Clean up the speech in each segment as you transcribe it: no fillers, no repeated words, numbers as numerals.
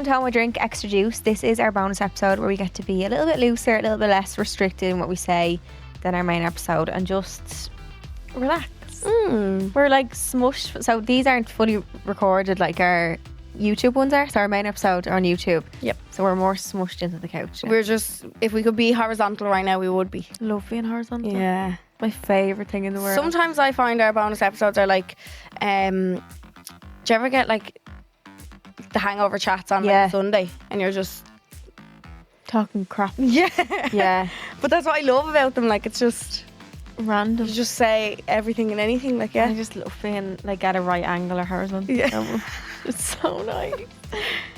welcome to Home with Drink Extra Juice. This is our bonus episode where we get to be a little bit looser, a little bit less restricted in what we say than our main episode and just relax. We're like smushed. So these aren't fully recorded like our YouTube ones are. So our main episodes are on YouTube. Yep. So we're more smushed into the couch. We're just, if we could be horizontal right now, we would be. Love being horizontal. Yeah. My favourite thing in the world. Sometimes I find our bonus episodes are like, do you ever get like the hangover chats on like Sunday and you're just talking crap. Yeah. Yeah. But that's what I love about them. Like, it's just random. You just say everything and anything. Like, yeah. I just love being like at a right angle or horizontal. Yeah. It's so nice.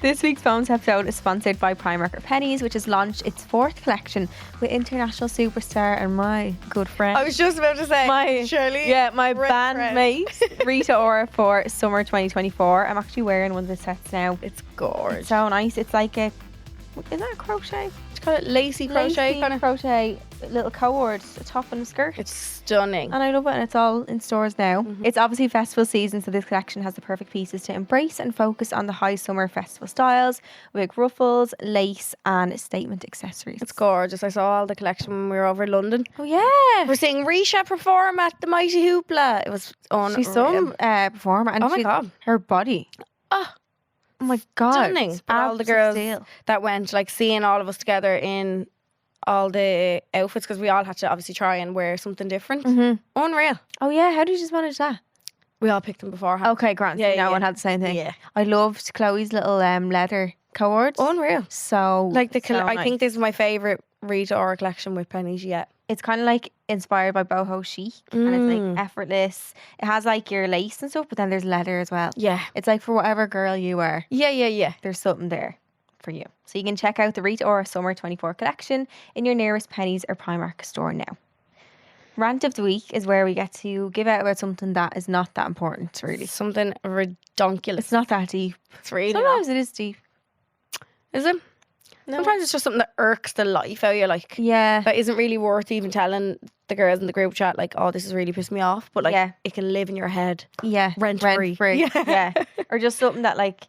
This week's bonus episode is sponsored by Primark Pennies, which has launched its 4th collection with international superstar and my good friend. I was just about to say, my Charleen. Yeah, my bandmate Rita Ora for summer 2024. I'm actually wearing one of the sets now. It's gorgeous. It's so nice. It's like a, is that a crochet? It's kind of lacy crochet, kind of crochet, little cord, a top and a skirt. It's stunning. And I love it, and it's all in stores now. It's obviously festival season, so this collection has the perfect pieces to embrace and focus on the high summer festival styles with ruffles, lace and statement accessories. It's gorgeous. I saw all the collection when we were over in London. Oh yeah. We're seeing Risha perform at the Mighty Hoopla. It was on. She's some performer, and oh my god, her body. Oh my god, stunning. All the girls that went, like, seeing all of us together in all the outfits, because we all had to obviously try and wear something different. Unreal. Oh yeah, how did you just manage that? We all picked them beforehand. Okay, grand. Yeah, no one had the same thing. Yeah, I loved Chloe's little leather cords. Unreal. So like I think this is my favourite Rita Ora collection with pennies yet. It's kind of like inspired by boho chic, and it's like effortless. It has like your lace and stuff, but then there's leather as well. Yeah, it's like for whatever girl you are. Yeah. There's something there for you. So you can check out the Rita Ora Summer 24 collection in your nearest Pennies or Primark store now. Rant of the week is where we get to give out about something that is not that important, really. Something redonkulous. It's not that deep. It's really sometimes it is deep. Is it? No. Sometimes it's just something that irks the life out of you, like, that isn't really worth even telling the girls in the group chat, like, oh, this is really pissed me off, but like it can live in your head rent free. Yeah. Or just something that like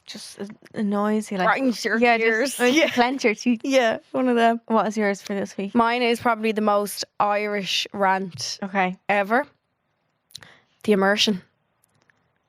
just annoys you, like grinds your gears. Clench your teeth. Yeah, one of them. What is yours for this week? Mine is probably the most Irish rant ever. The immersion.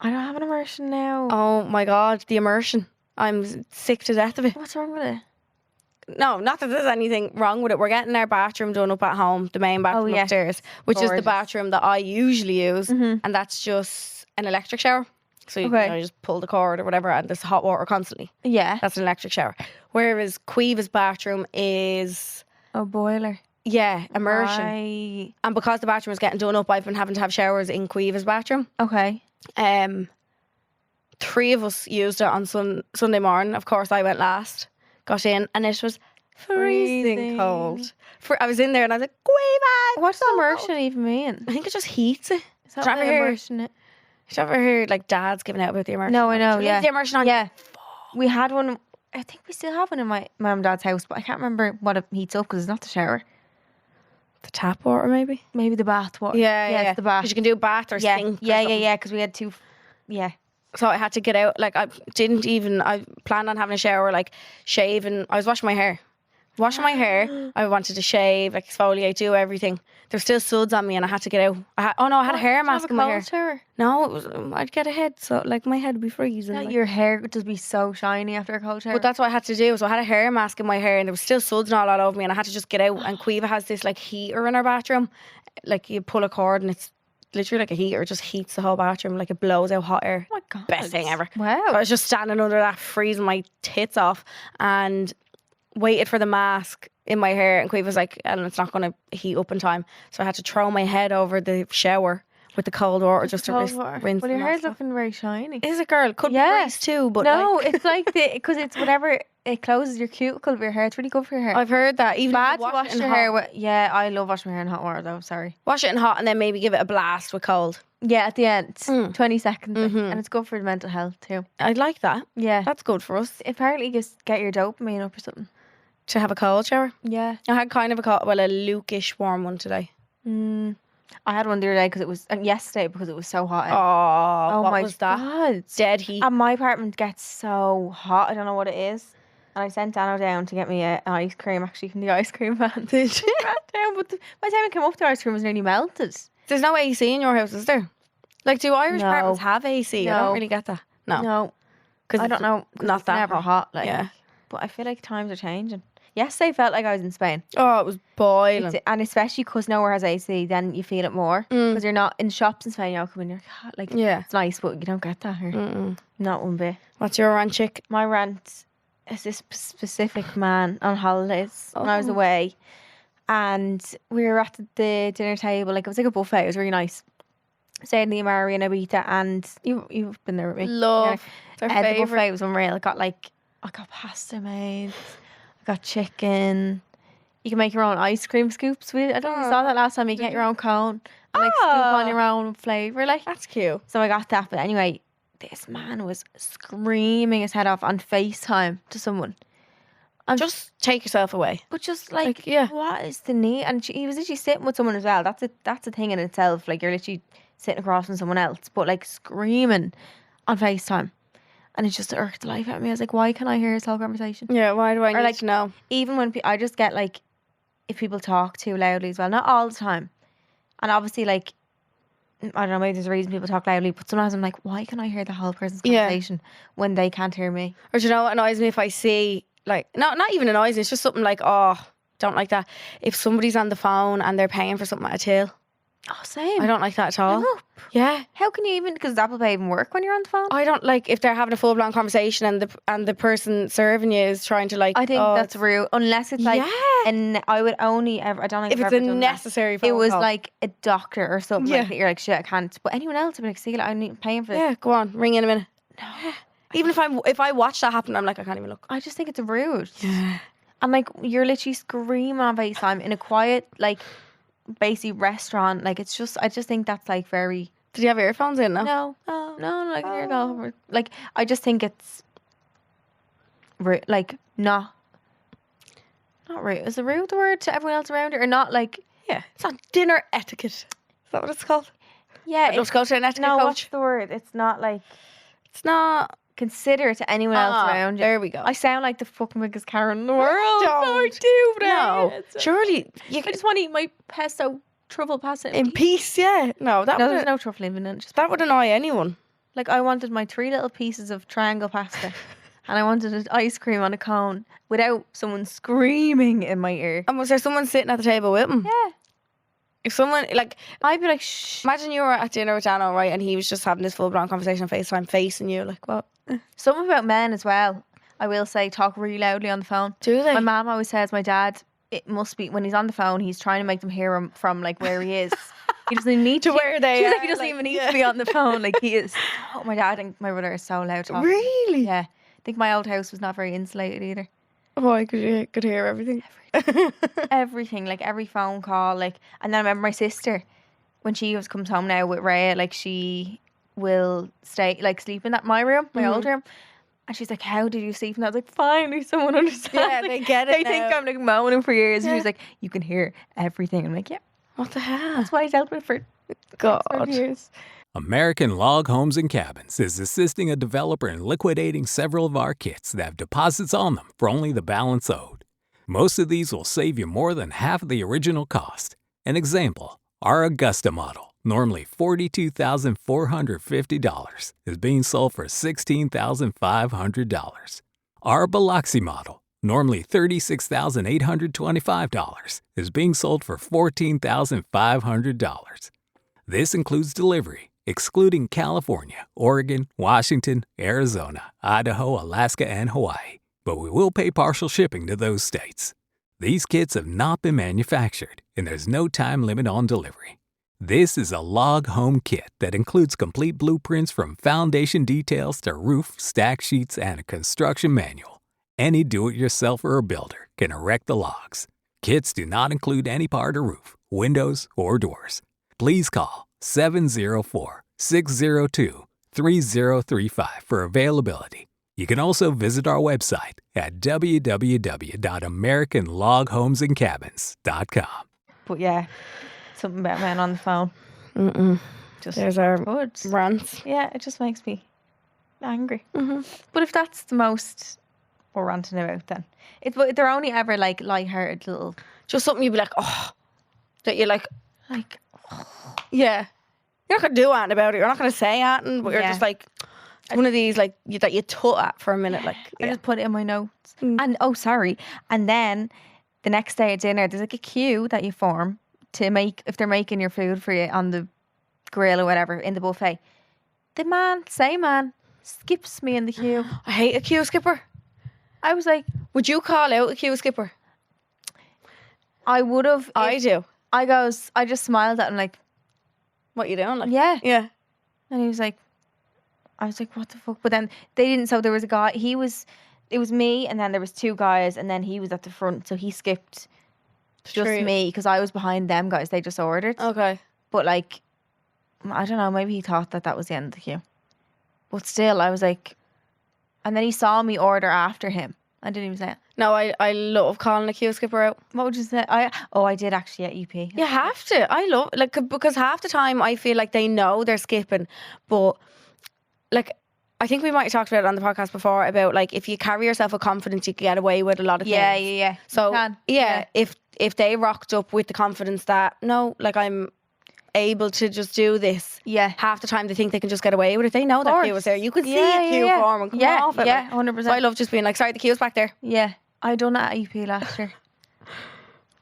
I don't have an immersion now. Oh my god, the immersion. I'm sick to death of it. What's wrong with it? No, not that there's anything wrong with it. We're getting our bathroom done up at home, the main bathroom upstairs, which is the bathroom that I usually use, and that's just an electric shower. So you just pull the cord or whatever, and there's hot water constantly. Yeah, that's an electric shower. Whereas Queeva's bathroom is a boiler. Yeah, immersion. Right. And because the bathroom is getting done up, I've been having to have showers in Queeva's bathroom. Okay. 3 of us used it on Sunday morning. Of course, I went last, got in, and it was freezing cold. I was in there and I was like, Queeva! What's immersion even mean? I think it just heats it. Is that what immersion it? Have you ever heard like dads giving out about the immersion? No, I know, The immersion on. Yeah. We had one, I think we still have one in my mum and dad's house, but I can't remember what it heats up because it's not the shower. The tap water, maybe? Maybe the bath water. Yeah. It's the bath. Because you can do bath or sink. Yeah, because we had 2. Yeah. So I had to get out. Like, I planned on having a shower, like, shaving. I was washing my hair. I wanted to shave, like, exfoliate, do everything. There's still suds on me and I had to get out. I had a hair mask in my hair. Shower? No, it was, I'd get a head, so like my head would be freezing. Like. Your hair would just be so shiny after a cold shower. But that's what I had to do. So I had a hair mask in my hair and there was still suds and all over me and I had to just get out. And Queeva has this like heater in her bathroom. Like you pull a cord and it's literally like a heater. It just heats the whole bathroom. Like it blows out hot air. Oh my god. Best thing ever. Wow. So I was just standing under that, freezing my tits off and waited for the mask in my hair, and Queeve was like, Ellen, it's not going to heat up in time. So I had to throw my head over the shower with the cold water just to rinse. Well, your hair's looking very shiny. Is it, girl? Could be grease too, but no, it's like because it's whatever, it closes your cuticle of your hair. It's really good for your hair. I've heard that. Even bad to wash your hair with. Yeah, I love washing my hair in hot water though. Sorry. Wash it in hot and then maybe give it a blast with cold. Yeah, at the end, 20 seconds, and it's good for the mental health too. I'd like that. Yeah, that's good for us. Apparently, just get your dopamine up or something. To have a cold shower? Yeah. I had kind of a lukish warm one today. I had one the other day because it was, and yesterday because it was so hot. Oh, what my was that? God. Dead heat. And my apartment gets so hot. I don't know what it is. And I sent Dano down to get me an ice cream, actually, from the ice cream van. Did you? Ran down, but by the time I came up, the ice cream was nearly melted. There's no AC in your house, is there? Like, do Irish No. apartments have AC? I No. don't really get that. No. No, Because I don't know. 'Cause Not it's that never hot. Like, Yeah. But I feel like times are changing. Yesterday felt like I was in Spain. Oh, it was boiling. And especially because nowhere has AC, then you feel it more. Because you're not in shops in Spain, you come in, you're like, Yeah. it's nice, but you don't get that here. Not one bit. What's your rant, chick? My rant is this specific man on holidays when I was away. And we were at the dinner table, like it was like a buffet, it was really nice. Stayed in the immersion in Ibiza, and you've been there with me. Love. Their The favourite. buffet was unreal. I got pasta made, I got chicken. You can make your own ice cream scoops with it. I don't know if you saw that last time. You get your own cone and like scoop on your own flavour. Like, That's cute. so I got that. But anyway, this man was screaming his head off on FaceTime to someone. Just take yourself away. But just like, yeah. what is the need? And he was literally sitting with someone as well. That's a thing in itself. Like, you're literally sitting across from someone else, but like screaming on FaceTime. And it just irked the life out of me. I was like, why can't I hear his whole conversation? Yeah, why do I need like, to know? Even when I just get like, if people talk too loudly as well, not all the time. And obviously, like, I don't know, maybe there's a reason people talk loudly, but sometimes I'm like, why can I hear the whole person's conversation when they can't hear me? Or do you know what annoys me if I see, like, not even annoys me, it's just something like, oh, don't like that. If somebody's on the phone and they're paying for something at a till, Oh, same. I don't like that at all. Hang up. Yeah. How can you even, because Apple Pay even work when you're on the phone? I don't like if they're having a full blown conversation and the person serving you is trying to like. I think that's rude. Unless it's like, Yeah. and I would only ever, I don't think if I've it's ever a done that. necessary phone It was call. like a doctor or something Yeah. like that. You're like, shit, I can't. But anyone else would be like, see, like, I'm paying for this. Yeah, go on, ring in a minute. No. Even if I watch that happen, I'm like, I can't even look. I just think it's rude. Yeah. And like, you're literally screaming on FaceTime in a quiet, like, basically restaurant. Like, it's just, I just think that's like very. Did you have earphones in? No. No, I can hear it all over. Like, I just think it's like not rude. Is it rude the word to everyone else around it, or not? Like, Yeah, it's not dinner etiquette. Is that what it's called? yeah, I'd love to go to an etiquette no, what's coach. the word? It's not like It's not. considerate to anyone else around you. There we go. I sound like the fucking biggest Karen in the world. Don't. No, I do. But No, surely you I can just want to eat my pesto truffle pasta. in peace. Yeah, no, that No, would there's no truffle in it. Just that would annoy anyone. like, I wanted my 3 little pieces of triangle pasta, and I wanted an ice cream on a cone without someone screaming in my ear. And was there someone sitting at the table with him? Yeah, If someone like, I'd be like, shh. imagine you were at dinner with Dano, right, and he was just having this full blown conversation on FaceTime, facing you, like, what? Something about men as well. I will say, talk really loudly on the phone. Do they? My mum always says my dad, it must be when he's on the phone, he's trying to make them hear him from like where he is. He doesn't need To where they She's are, like, he doesn't like, even need yeah. to be on the phone. Like, he is. Oh, my dad and my brother are so loud. Talking. Really? Yeah. I think my old house was not very insulated either. Oh, I could hear everything. Everything, like every phone call, like. And then I remember my sister, when she comes home now with Rhea, like she will sleep in my room, my old room. And she's like, how did you sleep? And I was like, finally someone understands. Yeah, Like, they get it They think now. I'm like moaning for years. And Yeah. she's like, you can hear everything. I'm like, yeah, What the hell? that's what I dealt with for God. 5 years. American Log Homes and Cabins is assisting a developer in liquidating several of our kits that have deposits on them for only the balance owed. Most of these will save you more than half of the original cost. An example, our Augusta model, normally $42,450, is being sold for $16,500. Our Biloxi model, normally $36,825, is being sold for $14,500. This includes delivery, excluding California, Oregon, Washington, Arizona, Idaho, Alaska, and Hawaii. But we will pay partial shipping to those states. These kits have not been manufactured, and there's no time limit on delivery. This is a log home kit that includes complete blueprints from foundation details to roof, stack sheets, and a construction manual. Any do-it-yourselfer or builder can erect the logs. Kits do not include any part or roof, windows, or doors. Please call 704-602-3035 for availability. You can also visit our website at www.americanloghomesandcabins.com. But yeah, something about men on the phone. Just There's our good. rants. Yeah, it just makes me angry. But if that's the most we're ranting about, then but they're only ever like light-hearted little, Just something you'd be like, oh, that you're like, oh. yeah. You're not going to do anything about it. You're not going to say anything, but you're just like, one of these like that you tut at for a minute. Like, I just put it in my notes. And sorry. And then the next day at dinner, there's like a queue that you form to make, if they're making your food for you on the grill or whatever in the buffet. The same man skips me in the queue. I hate a queue skipper. I was like, would you call out a queue skipper? I would have. I do. I just smiled at him like, what you doing? Like, yeah. And he was like, I was like, what the fuck? But then they didn't. So there was a guy. It was me, and then there was two guys, and then he was at the front. So he skipped just me because I was behind them guys. They just ordered. Okay. But like, I don't know. Maybe he thought that was the end of the queue. But still, I was like, and then he saw me order after him. I didn't even say it. No, I love calling a queue skipper out. What would you say? I did actually at EP. You have to. I love because half the time I feel like they know they're skipping, but like I think we might have talked about it on the podcast before about like if you carry yourself with confidence, you can get away with a lot of things. Yeah. So if they rocked up with the confidence that no, like I'm able to just do this. Yeah. Half the time they think they can just get away with it. They know that queue was there. You could see a queue form and come off it. Yeah, 100%. So I love just being like, sorry, the queue's back there. Yeah. I done that at EP last year.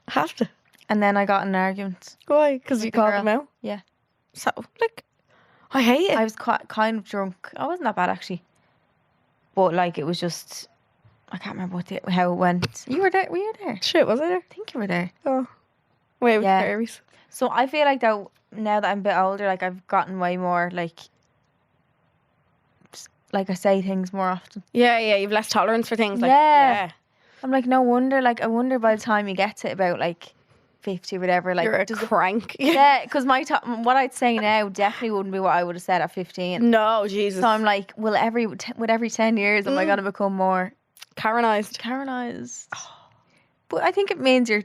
Have to. And then I got in an argument. Why? Because you called girl. them out? Yeah. So, like, I hate it. I was kind of drunk. I wasn't that bad, actually. But, like, it was just... I can't remember how it went. You were there? Were you there? Shit, was I there? I think you were there. Oh. Wait, with Yeah. fairies. So I feel like, though, now that I'm a bit older, like, I've gotten way more, like I say things more often. Yeah, you've less tolerance for things. Like, Yeah. I'm like, no wonder. Like, I wonder by the time you get to about, like, 50 or whatever, like... You're a crank. Yeah, because what I'd say now definitely wouldn't be what I would have said at 15. No, Jesus. So I'm like, well, with every 10 years, am I going to become more... Karenized. But I think it means you're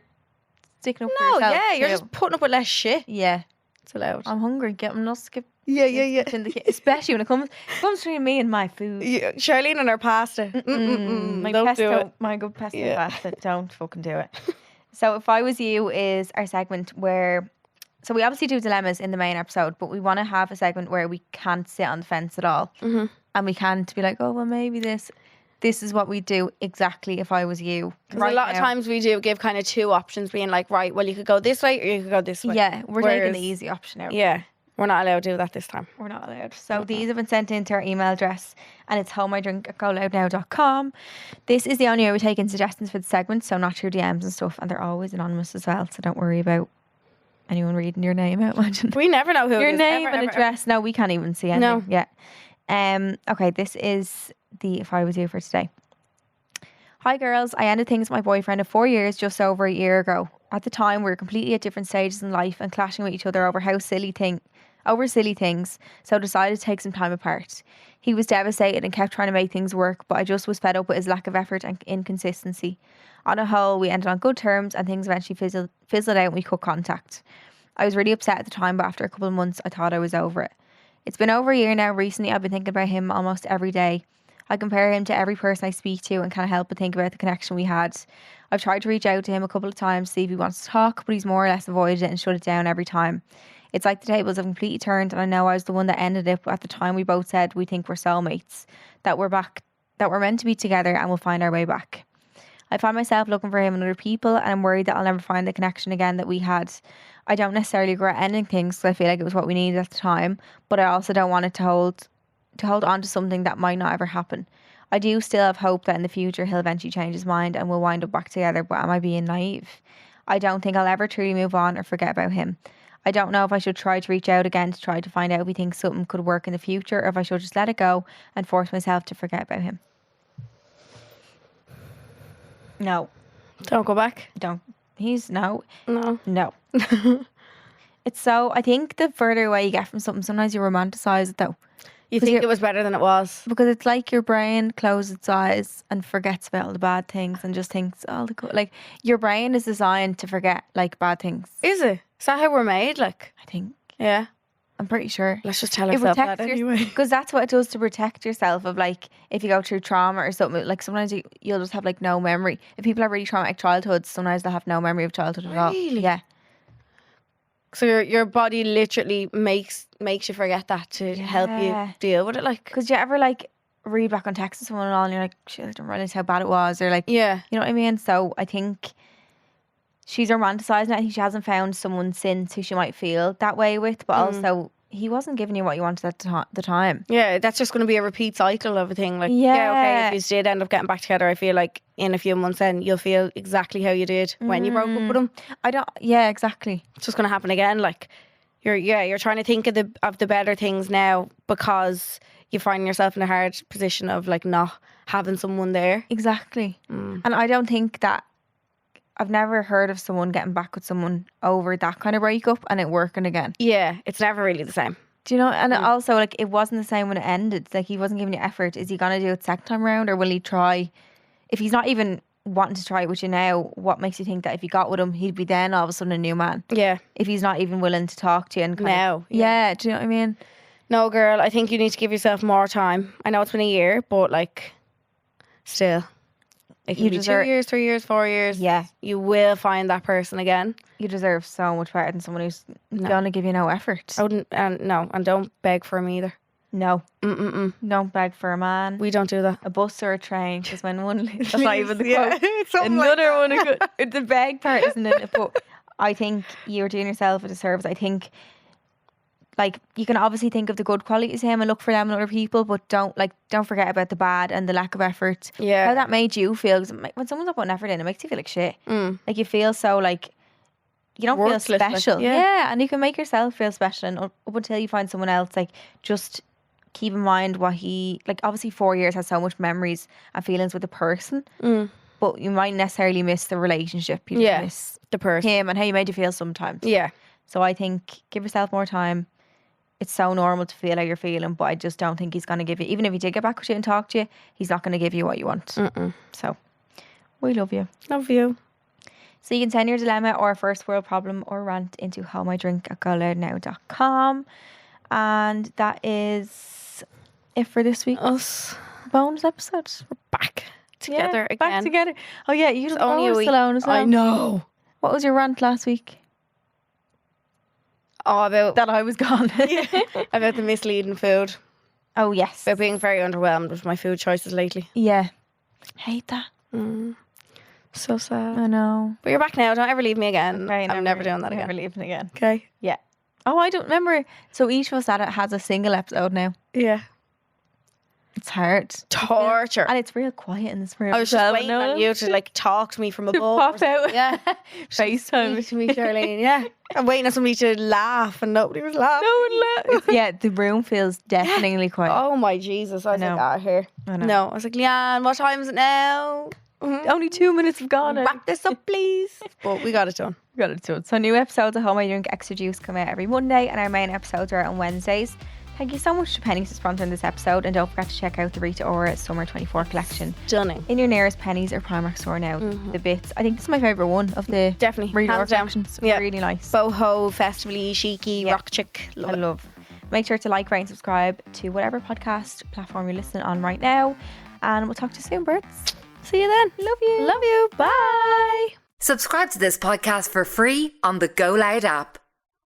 sticking up for yourself. Yeah, you're too. just putting up with less shit. Yeah. It's allowed. I'm hungry. Get them not skip. Yeah. Especially when it comes between me and my food. Yeah, Charleen and her pasta. My good pesto pasta. Don't fucking do it. So If I Was You is our segment where... So we obviously do dilemmas in the main episode, but we want to have a segment where we can't sit on the fence at all. Mm-hmm. And we can't be like, oh, well, maybe this is what we do exactly if I was you. Right, a lot of times we do give kind of two options, being like, right, well, you could go this way or you could go this way. Yeah, we're taking the easy option out. Yeah, we're not allowed to do that this time. We're not allowed. So these have been sent into our email address, and it's homemydrink@goloudnow.com. This is the only way we take in suggestions for the segment, so not your DMs and stuff, and they're always anonymous as well, so don't worry about anyone reading your name out. Imagine. We never know who your it is. name and address. No, we can't even see anything. No. Yeah. Okay, this is the If I Was You for today. Hi girls, I ended things with my boyfriend of 4 years just over a year ago. At the time, we were completely at different stages in life and clashing with each other over silly things, so decided to take some time apart. He was devastated and kept trying to make things work, but I just was fed up with his lack of effort and inconsistency. On a whole, we ended on good terms and things eventually fizzled out and we cut contact. I was really upset at the time, but after a couple of months, I thought I was over it. It's been over a year now. Recently, I've been thinking about him almost every day. I compare him to every person I speak to and can't help but think about the connection we had. I've tried to reach out to him a couple of times to see if he wants to talk, but he's more or less avoided it and shut it down every time. It's like the tables have completely turned, and I know I was the one that ended it, but at the time we both said we think we're soulmates, that we're meant to be together and we'll find our way back. I find myself looking for him in other people, and I'm worried that I'll never find the connection again that we had. I don't necessarily regret ending things because I feel like it was what we needed at the time, but I also don't want it to hold on to something that might not ever happen. I do still have hope that in the future he'll eventually change his mind and we'll wind up back together, but am I being naive? I don't think I'll ever truly move on or forget about him. I don't know if I should try to reach out again to try to find out if he thinks something could work in the future, or if I should just let it go and force myself to forget about him. No. Don't go back. Don't. No. No. It's so, I think the further away you get from something, sometimes you romanticize it though. You think it was better than it was. Because it's like your brain closes its eyes and forgets about all the bad things and just thinks all the good. Like, your brain is designed to forget like bad things. Is it? Is that how we're made? Like, I think. yeah. I'm pretty sure. Let's just tell ourselves that anyway. Because that's what it does to protect yourself of, like, if you go through trauma or something, like sometimes you'll just have like no memory. If people have really traumatic childhoods, sometimes they'll have no memory of childhood at all. Really? Yeah. So your body literally makes you forget that to help you deal with it. Like, Because you ever like read back on text to someone and all, and you're like, shit, I didn't realize how bad it was, or like, yeah. you know what I mean? So I think she's romanticising it. I think she hasn't found someone since who she might feel that way with, but also he wasn't giving you what you wanted at the time. Yeah, that's just going to be a repeat cycle of a thing. Like, Yeah. okay, if you did end up getting back together, I feel like in a few months then you'll feel exactly how you did when you broke up with him. Yeah, exactly. It's just going to happen again. Like, you're trying to think of the better things now because you find yourself in a hard position of like not having someone there. Exactly. And I don't think that, I've never heard of someone getting back with someone over that kind of breakup and it working again. Yeah, it's never really the same. Do you know? And also, like, it wasn't the same when it ended. Like, he wasn't giving you effort. Is he going to do it second time round, or will he try? If he's not even wanting to try it with you now, what makes you think that if you got with him, he'd be then all of a sudden a new man? Yeah. If he's not even willing to talk to you and Now. Yeah, do you know what I mean? No, girl, I think you need to give yourself more time. I know it's been a year, but like, still. It can be 2 years, 3 years, 4 years. Yeah. You will find that person again. You deserve so much better than someone who's going to give you no effort. I wouldn't, and don't beg for him either. No. Mm-mm-mm. Don't beg for a man. We don't do that. A bus or a train, because when one leaves, that's not even the Yeah, quote. something Another like one, the beg part isn't in it, but I think you're doing yourself a disservice. I think, like, you can obviously think of the good qualities of him and look for them in other people, but don't forget about the bad and the lack of effort. Yeah. How that made you feel, because when someone's not putting effort in, it makes you feel like shit. Like, you feel so like you don't Worthless, feel like, special. yeah. And you can make yourself feel special, and up until you find someone else, like, just keep in mind what he, like, obviously 4 years has so much memories and feelings with the person, but you might necessarily miss the relationship. You just miss the person, him, and how you made you feel sometimes. Yeah. So I think give yourself more time. It's so normal to feel how you're feeling, but I just don't think he's going to give you, even if he did get back with you and talk to you, he's not going to give you what you want. So we love you. Love you. So you can send your dilemma or first world problem or rant into holdmydrink@GoLoudNow.com. And that is it for this week's Us bonus episode. We're back together again. Back together. Oh yeah, you It's don't only a week. alone as well. I know. What was your rant last week? Oh, about That I was gone. about the misleading food. Oh yes. About being very underwhelmed with my food choices lately. Yeah. Hate that. So sad. I know. But you're back now. Don't ever leave me again. Okay, I'm never doing that Never again. leaving again. Okay. Yeah. Oh, I don't remember. So each of us that has a single episode now. Yeah. It's hard. Torture. And it's real quiet in this room. I was just waiting on you to like talk to me from above. pop out. Yeah. FaceTime. Speak to me, Charleen. Yeah. I'm waiting on somebody to laugh and nobody was laughing. Yeah, the room feels deafeningly quiet. Oh my Jesus. I was know. like, out here. I know. No. I was like, Leanne, what time is it now? Only 2 minutes have gone. Wrap this up, please. But we got it done. Got it done. So new episodes of Home I Drink Extra Juice come out every Monday, and our main episodes are on Wednesdays. Thank you so much to Pennies for sponsoring this episode, and don't forget to check out the Rita Ora Summer 24 collection Stunning. in your nearest Pennies or Primark store now. The bits. I think this is my favourite one of the Definitely. Rita Ora Hands down. collection. It's Yeah. really nice. Boho, festivally, chicy, rock chick. Love I it. love. Make sure to like, rate, and subscribe to whatever podcast platform you're listening on right now, and we'll talk to you soon, birds. See you then. Love you. Love you. Bye. Subscribe to this podcast for free on the GoLoud app.